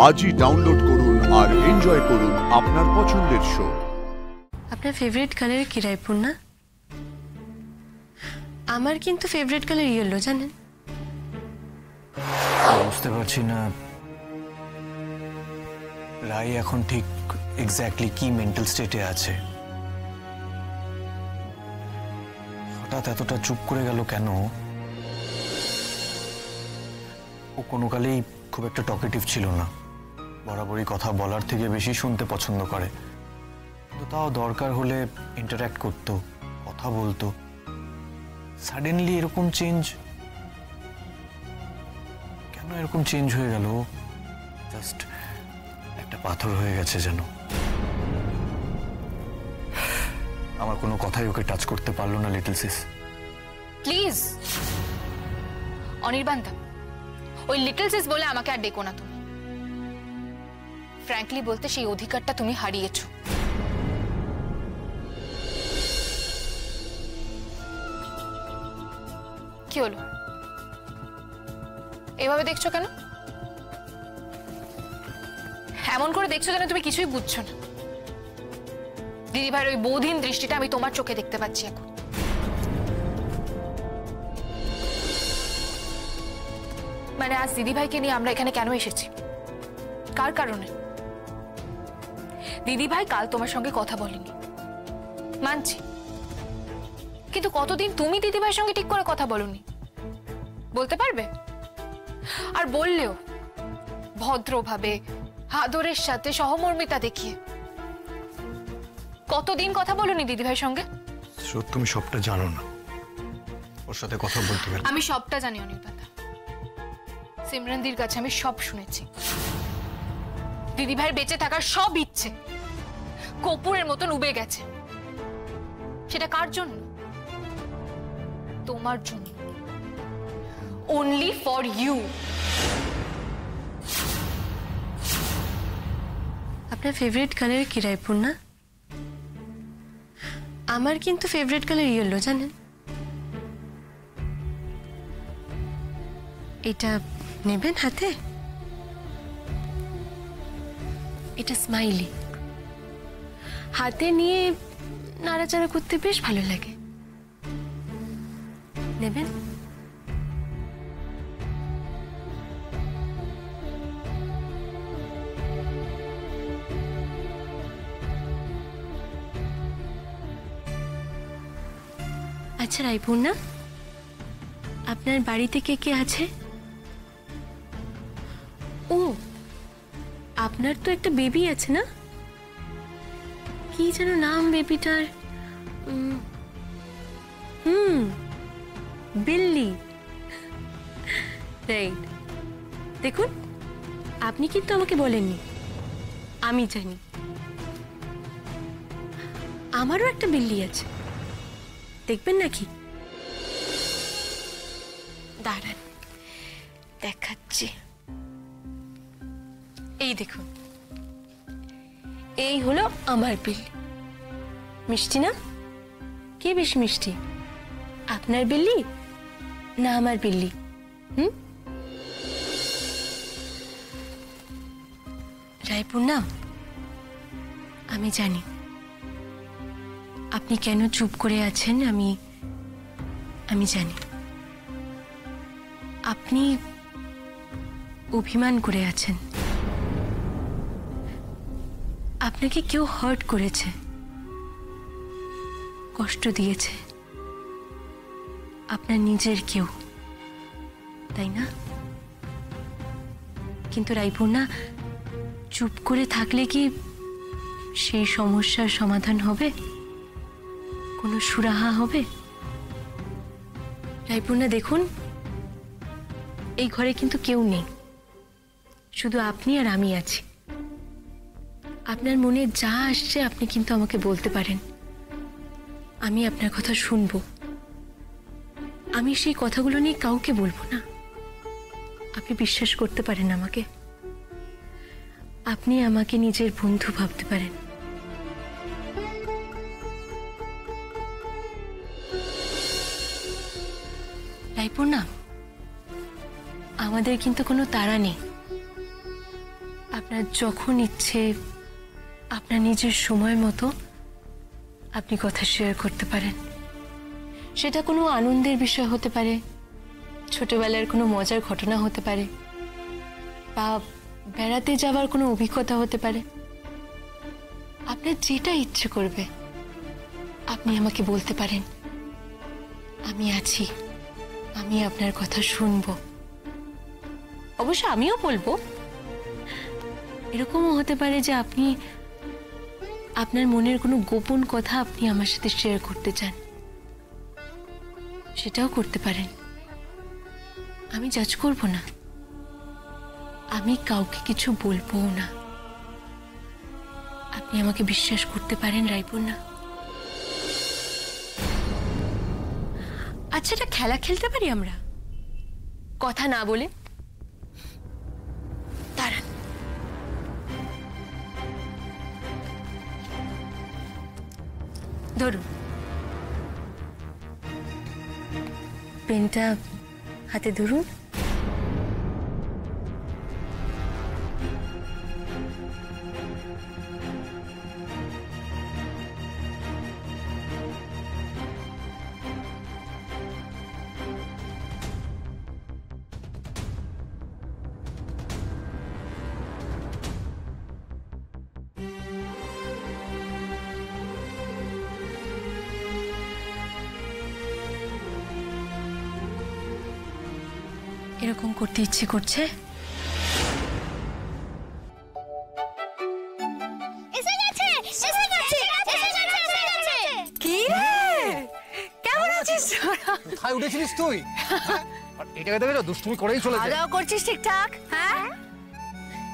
আজই ডাউনলোড করুন আর এনজয় করুন আপনার পছন্দের শো। আপনার ফেভারিট কালার কি রায়পূর্ণা? আমার কিন্তু ফেভারিট কালার ইয়েলো, জানেন? বুঝতে পারছি না রাই এখন ঠিক এক্স্যাক্টলি কি মেন্টাল স্টেটে আছে। হঠাৎ এতটা চুপ করে গেল কেন? ও কোনো কালেই খুব একটা টকেটিভ ছিল না, বরাবরই কথা বলার থেকে বেশি শুনতে পছন্দ করে। তো তাও দরকার হলে ইন্টারঅ্যাক্ট করতো, কথা বলতো। সাডেনলি এরকম চেঞ্জ কেন? এরকম চেঞ্জ হয়ে গেল? জাস্ট একটা পাথর হয়ে গেছে যেন। আমার কোনো কথাই ওকে টাচ করতে পারলো না লিটল সিস। প্লিজ অনির্বাণদা, ওই লিটল সিস বলে আমাকে আর ডেকো না তুমি। ফ্র্যাঙ্কলি বলতে সেই অধিকারটা তুমি হারিয়েছো। কি হলো? এভাবে দেখছো কেন? এমন করে দেখছো যেন তুমি কিছুই বুঝছো না। দিদি ভাইয়ের ওই বোধহীন দৃষ্টিটা আমি তোমার চোখে দেখতে পাচ্ছি এখন। মানে আজ দিদি ভাইকে নিয়ে আমরা এখানে কেন এসেছি? কার কারণে? দিদি ভাই কাল তোমার সঙ্গে কথা বলেনি, মানছি, কিন্তু কতদিন তুমি দিদি ভাইয়ের সঙ্গে ঠিক করে কথা বলোনি বলতে পারবে? আর বললেও ভদ্রভাবে, আদরের সাথে, সহমর্মিতা দেখিয়ে। কতদিন কথা বলোনি দিদি ভাইয়ের সঙ্গে? তুমি সবটা জানো না, ওর সাথে কথা বলতে গেলে। আমি সবটা জানি অনির্বাণদা। সিমরানদির কাছে আমি সব শুনেছি। দিদি ভাইয়ের বেঁচে থাকার সব ইচ্ছে কপুরের মতন উবে গেছে। সেটা কার জন্য? তোমার জন্য। Only for you. আপনার ফেভারিট কালার কি রায়পূর্ণা? আমার কিন্তু ফেভারিট কালার ইয়েলো, জানেন? এটা নেবেন হাতে? এটা স্মাইলি। হাতে নিয়ে নাড়াচাড়া করতে বেশ ভালো লাগে। নেবেন? আচ্ছা রায়পূর্ণা, আপনার বাড়িতে কে কে আছে? ও, আপনার তো একটা বেবি আছে না? কি যেন নাম বেবিটার? বিল্লি। রাইট। দেখুন, আপনি কিন্তু আমাকে বলেননি, আমি জানি। আমারও একটা বিল্লি আছে, দেখবেন নাকি? দাঁড়ান, দেখাচ্ছি। এই দেখুন, এই হলো আমার বিল্লি। মিষ্টি না? কে বেশি মিষ্টি, আপনার বিল্লি না আমার বিল্লি? রায়পূর্ণা, আমি জানি আপনি কেন চুপ করে আছেন। আমি জানি আপনি অভিমান করে আছেন। আপনাকে কেউ হার্ট করেছে, কষ্ট দিয়েছে, আপনার নিজের কেউ, তাই না? কিন্তু রায়পূর্ণা, চুপ করে থাকলে কি সেই সমস্যার সমাধান হবে? কোনো সুরাহা হবে? রায়পূর্ণা দেখুন, এই ঘরে কিন্তু কেউ নেই, শুধু আপনি আর আমি আছি। আপনার মনে যা আসছে আপনি কিন্তু আমাকে বলতে পারেন, আমি আপনার কথা শুনবো। আমি সেই কথাগুলো নিয়ে কাউকে বলবো না। আপনি বিশ্বাস করতে পারেন আমাকে। আপনি আমাকে নিজের বন্ধু ভাবতে পারেন। রায়পূর্ণা, আমাদের কিন্তু কোনো তাড়া নেই। আপনার যখন ইচ্ছে আপনার নিজের সময় মতো আপনি কথা শেয়ার করতে পারেন। সেটা কোনো আনন্দের বিষয় হতে পারে, ছোটবেলার কোনো মজার ঘটনা হতে পারে, বা বেড়াতে যাওয়ার কোনো অভিজ্ঞতা হতে পারে। আপনার যেটা ইচ্ছে করবে আপনি আমাকে বলতে পারেন। আমি আছি, আমি আপনার কথা শুনবো। অবশ্য আমিও বলবো। এরকমও হতে পারে যে আপনি আপনার মনের কোনো গোপন কথা আপনি আমার সাথে শেয়ার করতে চান, সেটাও করতে পারেন। আমি জাজ করব না, আমি কাউকে কিছু বলবো না। আপনি আমাকে বিশ্বাস করতে পারেন রায়পূর্ণা। আচ্ছা, এটা খেলা খেলতে পারি আমরা, কথা না বলে? দাঁড়ান, ধরুন পেনটা হাতে ধরুন। এরকম করতে ইচ্ছে করছে? কি রে, কেমন আছিস? কোথায় উঠেছিলিস তুই? আর এটাকে দেখে দুষ্টুমি করেই চলেছে। খাওয়া করছিস ঠিকঠাক? হ্যাঁ,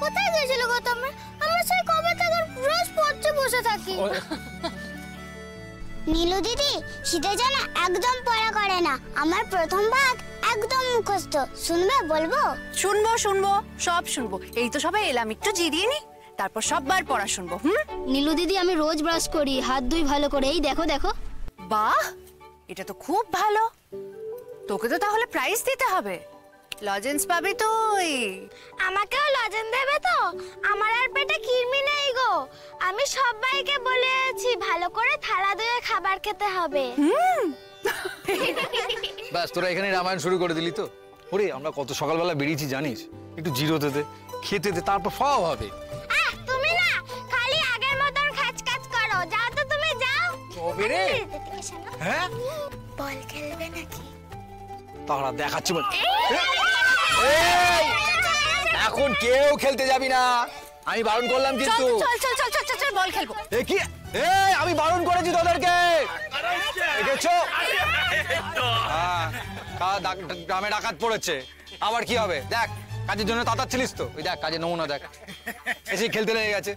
কোথায় গেছিল গো তোমরা? আমরা সেই কবে থেকে রোজ পড়তে বসে থাকি। নীলু দিদি শীতে জানা একদম পড়া করে না। আমার প্রথম ভাগ একদম মুখস্থ। শুনবে? বলবো? শুনবো শুনবো, সব শুনবো। এই তো সবাই এলাম, একটু জিরিয়ে নি, তারপর সববার পড়া শুনবো। নীলু দিদি আমি রোজ ব্রাশ করি, হাত ধুই ভালো করে। এই দেখো দেখো। বাহ, এটা তো খুব ভালো। তোকে তো তাহলে প্রাইজ দিতে হবে, লজেন্স পাবি তুই। আমাকেও লজেন দেবে তো? আমার আর পেটে কিরমি নেই গো। আমি সবাইকে বলেছি ভালো করে থালা ধুয়ে খাবার খেতে হবে। ব্যাস, তোরা এখানে রামায়ণ শুরু করে দিলি তো? ওরে, আমরা কত সকালবেলা বেরিয়েছি জানিস? একটু জিরোতে দে, খেতে দে, তারপর খাওয়া হবে। তুমি না খালি আগের মতন খাচকাচ করো। যাও তো, তুমি যাও। তবে রে, হ্যাঁ বল খেলবে নাকি? তারা দেখাচ্ছি বল। এখন কেউ খেলতে যাবি না, আমি বারণ করলাম কিন্তু। চল চল চল চল চল বল খেলবো। এ কি? এই আমি বারণ করেছি তোদেরকে, দেখেছো? গ্রামে ডাকাত পড়েছে, আবার কি হবে? দেখ, কাজের জন্য তাতাচ্ছিলিস তো, ওই দেখ কাজের নমুনা দেখ, এসে খেলতে লেগে গেছে।